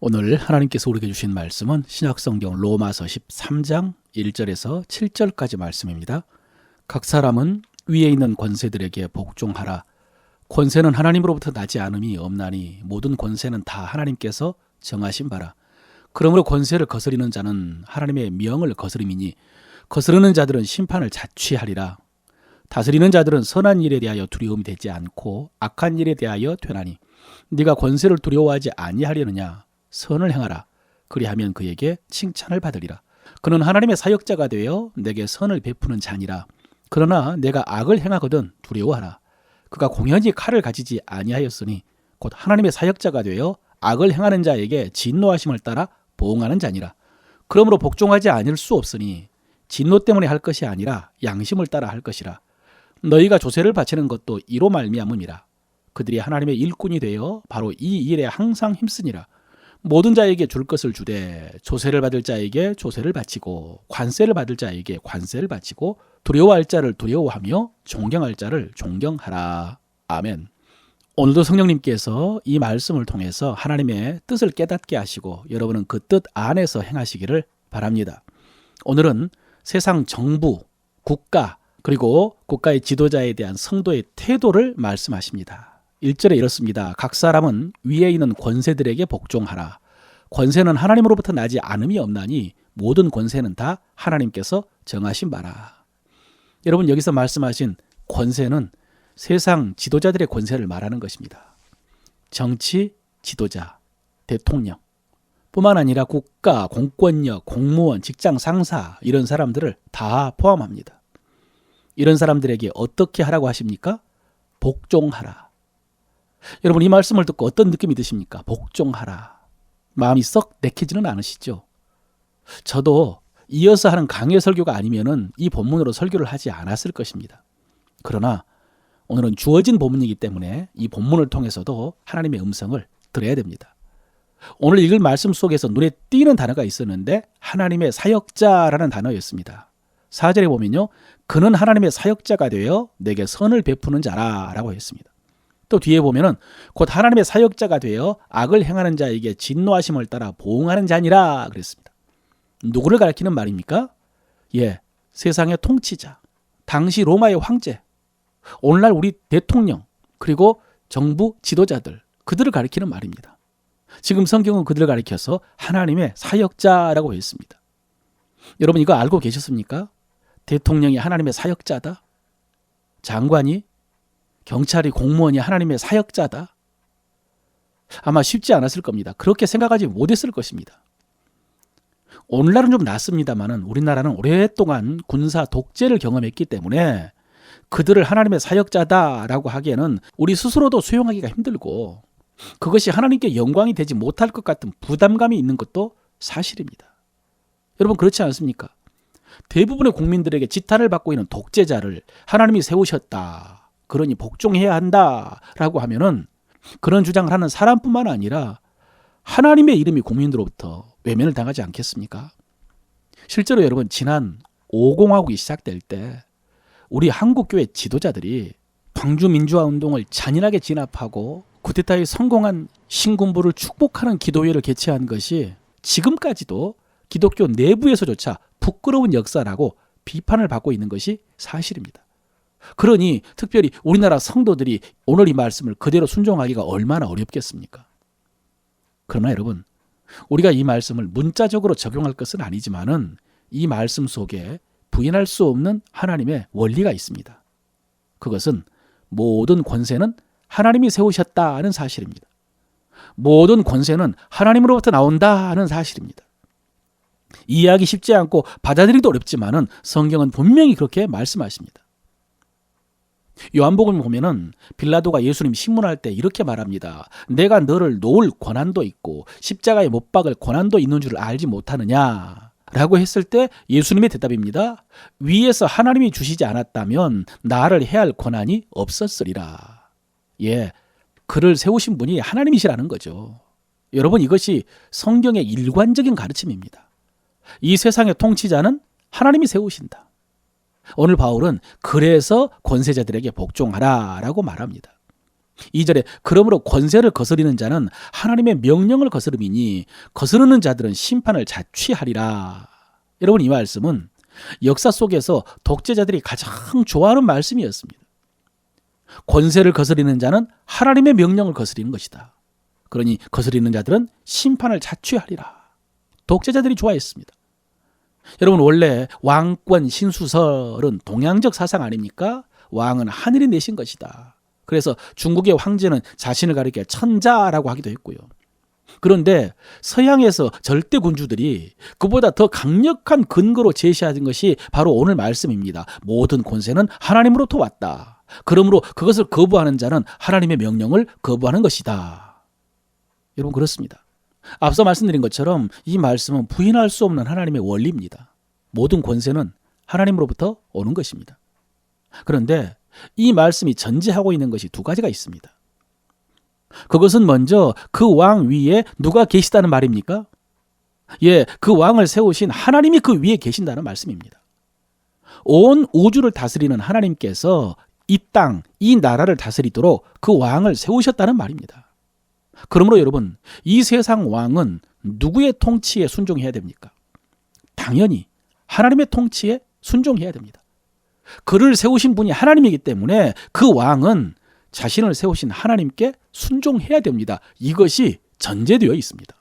오늘 하나님께서 우리에게 주신 말씀은 신약성경 로마서 13장 1절에서 7절까지 말씀입니다. 각 사람은 위에 있는 권세들에게 복종하라. 권세는 하나님으로부터 나지 않음이 없나니 모든 권세는 다 하나님께서 정하신 바라. 그러므로 권세를 거스리는 자는 하나님의 명을 거스림이니 거스르는 자들은 심판을 자취하리라. 다스리는 자들은 선한 일에 대하여 두려움이 되지 않고 악한 일에 대하여 되나니 네가 권세를 두려워하지 아니하려느냐. 선을 행하라. 그리하면 그에게 칭찬을 받으리라. 그는 하나님의 사역자가 되어 내게 선을 베푸는 자니라. 그러나 내가 악을 행하거든 두려워하라. 그가 공연히 칼을 가지지 아니하였으니 곧 하나님의 사역자가 되어 악을 행하는 자에게 진노하심을 따라 보응하는 자니라. 그러므로 복종하지 않을 수 없으니 진노 때문에 할 것이 아니라 양심을 따라 할 것이라. 너희가 조세를 바치는 것도 이로 말미암음이라. 그들이 하나님의 일꾼이 되어 바로 이 일에 항상 힘쓰니라. 모든 자에게 줄 것을 주되 조세를 받을 자에게 조세를 바치고 관세를 받을 자에게 관세를 바치고 두려워할 자를 두려워하며 존경할 자를 존경하라. 아멘. 오늘도 성령님께서 이 말씀을 통해서 하나님의 뜻을 깨닫게 하시고 여러분은 그 뜻 안에서 행하시기를 바랍니다. 오늘은 세상 정부, 국가 그리고 국가의 지도자에 대한 성도의 태도를 말씀하십니다. 1절에 이렇습니다. 각 사람은 위에 있는 권세들에게 복종하라. 권세는 하나님으로부터 나지 않음이 없나니 모든 권세는 다 하나님께서 정하신 바라. 여러분, 여기서 말씀하신 권세는 세상 지도자들의 권세를 말하는 것입니다. 정치 지도자, 대통령 뿐만 아니라 국가, 공권력, 공무원, 직장 상사 이런 사람들을 다 포함합니다. 이런 사람들에게 어떻게 하라고 하십니까? 복종하라. 여러분, 이 말씀을 듣고 어떤 느낌이 드십니까? 복종하라. 마음이 썩 내키지는 않으시죠? 저도 이어서 하는 강의 설교가 아니면은 이 본문으로 설교를 하지 않았을 것입니다. 그러나 오늘은 주어진 본문이기 때문에 이 본문을 통해서도 하나님의 음성을 들어야 됩니다. 오늘 읽을 말씀 속에서 눈에 띄는 단어가 있었는데 하나님의 사역자라는 단어였습니다. 4절에 보면요. 그는 하나님의 사역자가 되어 내게 선을 베푸는 자라라고 했습니다. 또 뒤에 보면은 곧 하나님의 사역자가 되어 악을 행하는 자에게 진노하심을 따라 보응하는 자니라 그랬습니다. 누구를 가리키는 말입니까? 세상의 통치자, 당시 로마의 황제, 오늘날 우리 대통령, 그리고 정부 지도자들, 그들을 가리키는 말입니다. 지금 성경은 그들을 가리켜서 하나님의 사역자라고 했습니다. 여러분, 이거 알고 계셨습니까? 대통령이 하나님의 사역자다? 장관이, 경찰이, 공무원이 하나님의 사역자다? 아마 쉽지 않았을 겁니다. 그렇게 생각하지 못했을 것입니다. 오늘날은 좀 낫습니다만은 우리나라는 오랫동안 군사 독재를 경험했기 때문에 그들을 하나님의 사역자다라고 하기에는 우리 스스로도 수용하기가 힘들고 그것이 하나님께 영광이 되지 못할 것 같은 부담감이 있는 것도 사실입니다. 여러분, 그렇지 않습니까? 대부분의 국민들에게 지탄을 받고 있는 독재자를 하나님이 세우셨다. 그러니 복종해야 한다라고 하면은 그런 주장을 하는 사람뿐만 아니라 하나님의 이름이 국민들로부터 외면을 당하지 않겠습니까? 실제로 여러분, 지난 5공화국이 시작될 때 우리 한국교회 지도자들이 광주민주화운동을 잔인하게 진압하고 쿠데타에 성공한 신군부를 축복하는 기도회를 개최한 것이 지금까지도 기독교 내부에서조차 부끄러운 역사라고 비판을 받고 있는 것이 사실입니다. 그러니 특별히 우리나라 성도들이 오늘 이 말씀을 그대로 순종하기가 얼마나 어렵겠습니까? 그러나 여러분, 우리가 이 말씀을 문자적으로 적용할 것은 아니지만은 이 말씀 속에 부인할 수 없는 하나님의 원리가 있습니다. 그것은 모든 권세는 하나님이 세우셨다는 사실입니다. 모든 권세는 하나님으로부터 나온다는 사실입니다. 이해하기 쉽지 않고 받아들이기도 어렵지만은 성경은 분명히 그렇게 말씀하십니다. 요한복음 보면은 빌라도가 예수님 신문할 때 이렇게 말합니다. 내가 너를 놓을 권한도 있고 십자가에 못 박을 권한도 있는 줄 알지 못하느냐 라고 했을 때 예수님의 대답입니다. 위에서 하나님이 주시지 않았다면 나를 해할 권한이 없었으리라. 그를 세우신 분이 하나님이시라는 거죠. 여러분, 이것이 성경의 일관적인 가르침입니다. 이 세상의 통치자는 하나님이 세우신다. 오늘 바울은 그래서 권세자들에게 복종하라라고 말합니다. 2절에 그러므로 권세를 거스리는 자는 하나님의 명령을 거스름이니 거스르는 자들은 심판을 자취하리라. 여러분, 이 말씀은 역사 속에서 독재자들이 가장 좋아하는 말씀이었습니다. 권세를 거스리는 자는 하나님의 명령을 거스리는 것이다. 그러니 거스리는 자들은 심판을 자취하리라. 독재자들이 좋아했습니다. 여러분, 원래 왕권 신수설은 동양적 사상 아닙니까? 왕은 하늘이 내신 것이다. 그래서 중국의 황제는 자신을 가리켜 천자라고 하기도 했고요. 그런데 서양에서 절대 군주들이 그보다 더 강력한 근거로 제시하는 것이 바로 오늘 말씀입니다. 모든 권세는 하나님으로부터 왔다. 그러므로 그것을 거부하는 자는 하나님의 명령을 거부하는 것이다. 여러분, 그렇습니다. 앞서 말씀드린 것처럼 이 말씀은 부인할 수 없는 하나님의 원리입니다. 모든 권세는 하나님으로부터 오는 것입니다. 그런데 이 말씀이 전제하고 있는 것이 두 가지가 있습니다. 그것은 먼저 그 왕 위에 누가 계시다는 말입니까? 예, 그 왕을 세우신 하나님이 그 위에 계신다는 말씀입니다. 온 우주를 다스리는 하나님께서 이 땅, 이 나라를 다스리도록 그 왕을 세우셨다는 말입니다. 그러므로 여러분, 이 세상 왕은 누구의 통치에 순종해야 됩니까? 당연히 하나님의 통치에 순종해야 됩니다. 그를 세우신 분이 하나님이기 때문에 그 왕은 자신을 세우신 하나님께 순종해야 됩니다. 이것이 전제되어 있습니다.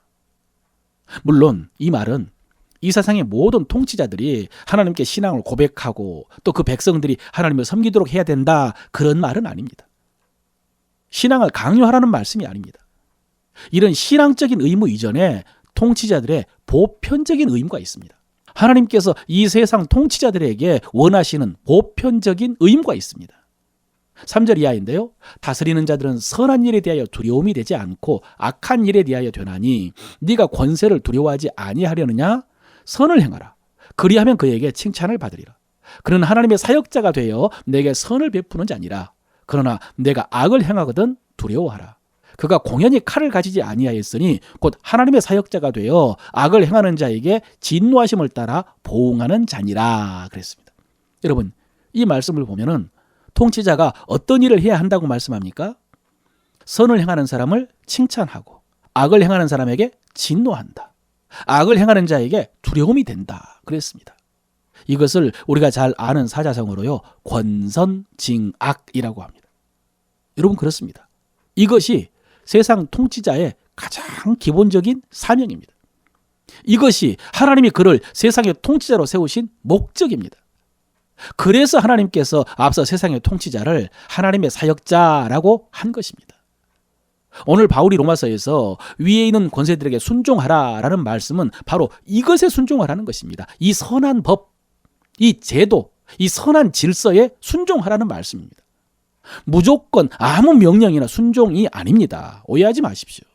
물론 이 말은 이 세상의 모든 통치자들이 하나님께 신앙을 고백하고 또 그 백성들이 하나님을 섬기도록 해야 된다, 그런 말은 아닙니다. 신앙을 강요하라는 말씀이 아닙니다. 이런 신앙적인 의무 이전에 통치자들의 보편적인 의무가 있습니다. 하나님께서 이 세상 통치자들에게 원하시는 보편적인 의무가 있습니다. 3절 이하인데요. 다스리는 자들은 선한 일에 대하여 두려움이 되지 않고 악한 일에 대하여 되나니 네가 권세를 두려워하지 아니하려느냐? 선을 행하라. 그리하면 그에게 칭찬을 받으리라. 그는 하나님의 사역자가 되어 내게 선을 베푸는 자니라. 그러나 내가 악을 행하거든 두려워하라. 그가 공연히 칼을 가지지 아니하였으니 곧 하나님의 사역자가 되어 악을 행하는 자에게 진노하심을 따라 보응하는 자니라. 그랬습니다. 여러분, 이 말씀을 보면은 통치자가 어떤 일을 해야 한다고 말씀합니까? 선을 행하는 사람을 칭찬하고 악을 행하는 사람에게 진노한다. 악을 행하는 자에게 두려움이 된다. 그랬습니다. 이것을 우리가 잘 아는 사자성어로요, 권선징악이라고 합니다. 여러분, 그렇습니다. 이것이 세상 통치자의 가장 기본적인 사명입니다. 이것이 하나님이 그를 세상의 통치자로 세우신 목적입니다. 그래서 하나님께서 앞서 세상의 통치자를 하나님의 사역자라고 한 것입니다. 오늘 바울이 로마서에서 위에 있는 권세들에게 순종하라라는 말씀은 바로 이것에 순종하라는 것입니다. 이 선한 법, 이 제도, 이 선한 질서에 순종하라는 말씀입니다. 무조건 아무 명령이나 순종이 아닙니다. 오해하지 마십시오.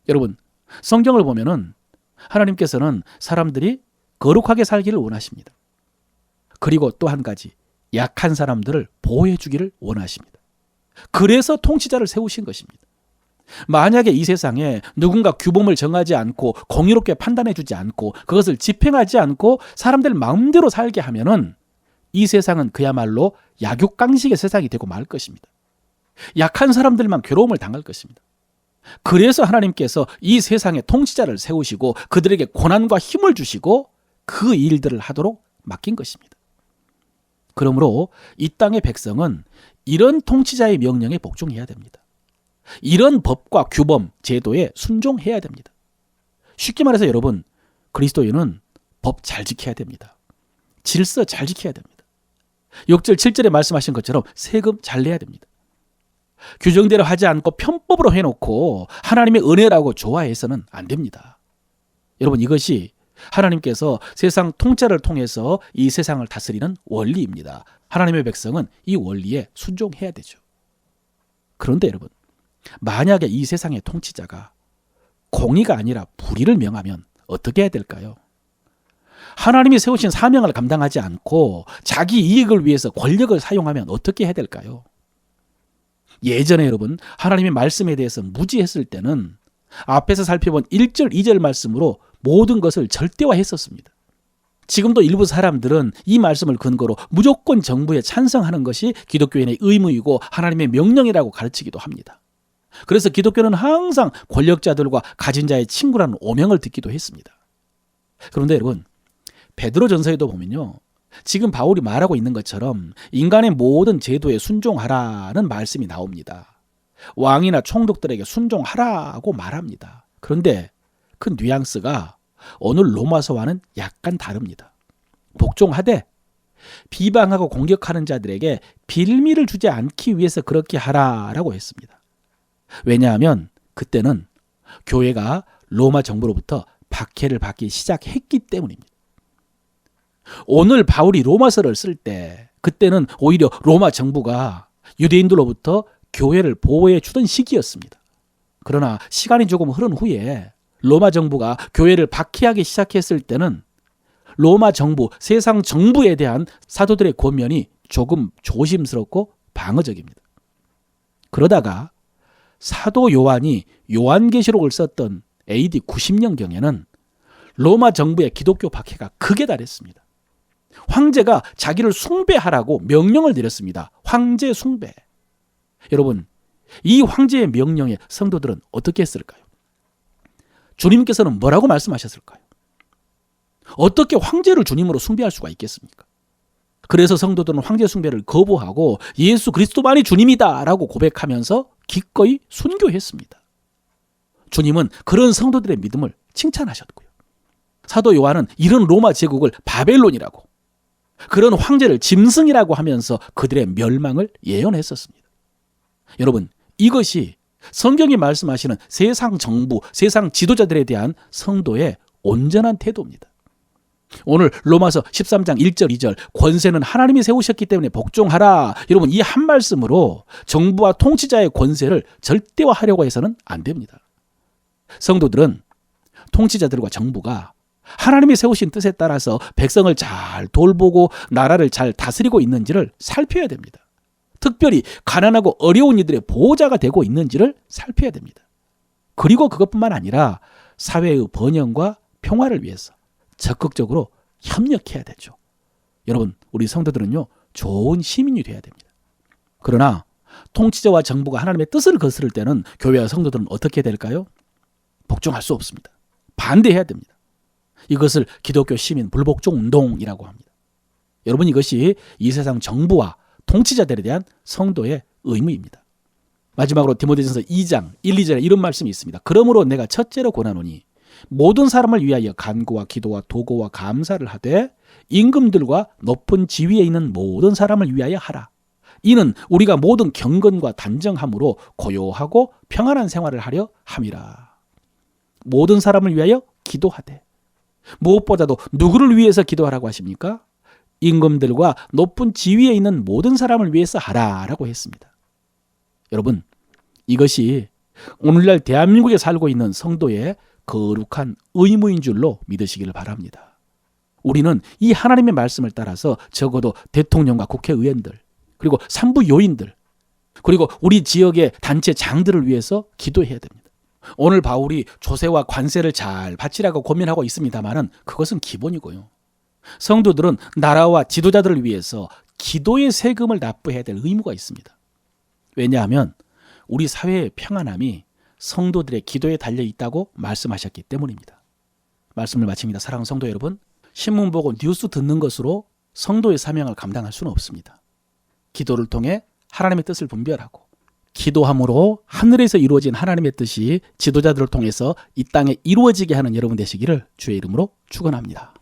여러분, 성경을 보면은 하나님께서는 사람들이 거룩하게 살기를 원하십니다. 그리고 또 한 가지, 약한 사람들을 보호해 주기를 원하십니다. 그래서 통치자를 세우신 것입니다. 만약에 이 세상에 누군가 규범을 정하지 않고 공의롭게 판단해 주지 않고 그것을 집행하지 않고 사람들 마음대로 살게 하면은 이 세상은 그야말로 약육강식의 세상이 되고 말 것입니다. 약한 사람들만 괴로움을 당할 것입니다. 그래서 하나님께서 이 세상에 통치자를 세우시고 그들에게 고난과 힘을 주시고 그 일들을 하도록 맡긴 것입니다. 그러므로 이 땅의 백성은 이런 통치자의 명령에 복종해야 됩니다. 이런 법과 규범, 제도에 순종해야 됩니다. 쉽게 말해서 여러분, 그리스도인은 법 잘 지켜야 됩니다. 질서 잘 지켜야 됩니다. 6절, 7절에 말씀하신 것처럼 세금 잘 내야 됩니다. 규정대로 하지 않고 편법으로 해놓고 하나님의 은혜라고 좋아해서는 안 됩니다. 여러분, 이것이 하나님께서 세상 통치를 통해서 이 세상을 다스리는 원리입니다. 하나님의 백성은 이 원리에 순종해야 되죠. 그런데 여러분, 만약에 이 세상의 통치자가 공의가 아니라 불의를 명하면 어떻게 해야 될까요? 하나님이 세우신 사명을 감당하지 않고 자기 이익을 위해서 권력을 사용하면 어떻게 해야 될까요? 예전에 여러분, 하나님의 말씀에 대해서 무지했을 때는 앞에서 살펴본 1절, 2절 말씀으로 모든 것을 절대화했었습니다. 지금도 일부 사람들은 이 말씀을 근거로 무조건 정부에 찬성하는 것이 기독교인의 의무이고 하나님의 명령이라고 가르치기도 합니다. 그래서 기독교는 항상 권력자들과 가진 자의 친구라는 오명을 듣기도 했습니다. 그런데 여러분, 베드로전서에도 보면요, 지금 바울이 말하고 있는 것처럼 인간의 모든 제도에 순종하라는 말씀이 나옵니다. 왕이나 총독들에게 순종하라고 말합니다. 그런데 그 뉘앙스가 오늘 로마서와는 약간 다릅니다. 복종하되 비방하고 공격하는 자들에게 빌미를 주지 않기 위해서 그렇게 하라라고 했습니다. 왜냐하면 그때는 교회가 로마 정부로부터 박해를 받기 시작했기 때문입니다. 오늘 바울이 로마서를 쓸 때 그때는 오히려 로마 정부가 유대인들로부터 교회를 보호해 주던 시기였습니다. 그러나 시간이 조금 흐른 후에 로마 정부가 교회를 박해하기 시작했을 때는 로마 정부, 세상 정부에 대한 사도들의 권면이 조금 조심스럽고 방어적입니다. 그러다가 사도 요한이 요한계시록을 썼던 AD 90년경에는 로마 정부의 기독교 박해가 극에 달했습니다. 황제가 자기를 숭배하라고 명령을 내렸습니다. 황제 숭배. 여러분, 이 황제의 명령에 성도들은 어떻게 했을까요? 주님께서는 뭐라고 말씀하셨을까요? 어떻게 황제를 주님으로 숭배할 수가 있겠습니까? 그래서 성도들은 황제 숭배를 거부하고 예수 그리스도만이 주님이다라고 고백하면서 기꺼이 순교했습니다. 주님은 그런 성도들의 믿음을 칭찬하셨고요. 사도 요한은 이런 로마 제국을 바벨론이라고, 그런 황제를 짐승이라고 하면서 그들의 멸망을 예언했었습니다. 여러분, 이것이 성경이 말씀하시는 세상 정부, 세상 지도자들에 대한 성도의 온전한 태도입니다. 오늘 로마서 13장 1절 2절 권세는 하나님이 세우셨기 때문에 복종하라. 여러분, 이 한 말씀으로 정부와 통치자의 권세를 절대화하려고 해서는 안 됩니다. 성도들은 통치자들과 정부가 하나님이 세우신 뜻에 따라서 백성을 잘 돌보고 나라를 잘 다스리고 있는지를 살펴야 됩니다. 특별히 가난하고 어려운 이들의 보호자가 되고 있는지를 살펴야 됩니다. 그리고 그것뿐만 아니라 사회의 번영과 평화를 위해서 적극적으로 협력해야 되죠. 여러분, 우리 성도들은요, 좋은 시민이 돼야 됩니다. 그러나 통치자와 정부가 하나님의 뜻을 거스를 때는 교회와 성도들은 어떻게 될까요? 복종할 수 없습니다. 반대해야 됩니다. 이것을 기독교 시민 불복종 운동이라고 합니다. 여러분, 이것이 이 세상 정부와 통치자들에 대한 성도의 의무입니다. 마지막으로 디모데전서 2장 1, 2절에 이런 말씀이 있습니다. 그러므로 내가 첫째로 권하노니 모든 사람을 위하여 간구와 기도와 도고와 감사를 하되 임금들과 높은 지위에 있는 모든 사람을 위하여 하라. 이는 우리가 모든 경건과 단정함으로 고요하고 평안한 생활을 하려 함이라. 모든 사람을 위하여 기도하되, 무엇보다도 누구를 위해서 기도하라고 하십니까? 임금들과 높은 지위에 있는 모든 사람을 위해서 하라라고 했습니다. 여러분, 이것이 오늘날 대한민국에 살고 있는 성도의 거룩한 의무인 줄로 믿으시기를 바랍니다. 우리는 이 하나님의 말씀을 따라서 적어도 대통령과 국회의원들, 그리고 산부 요인들, 그리고 우리 지역의 단체 장들을 위해서 기도해야 됩니다. 오늘 바울이 조세와 관세를 잘 바치라고 권면하고 있습니다만은 그것은 기본이고요. 성도들은 나라와 지도자들을 위해서 기도의 세금을 납부해야 될 의무가 있습니다. 왜냐하면 우리 사회의 평안함이 성도들의 기도에 달려 있다고 말씀하셨기 때문입니다. 말씀을 마칩니다. 사랑하는 성도 여러분, 신문 보고 뉴스 듣는 것으로 성도의 사명을 감당할 수는 없습니다. 기도를 통해 하나님의 뜻을 분별하고 기도함으로 하늘에서 이루어진 하나님의 뜻이 지도자들을 통해서 이 땅에 이루어지게 하는 여러분 되시기를 주의 이름으로 축원합니다.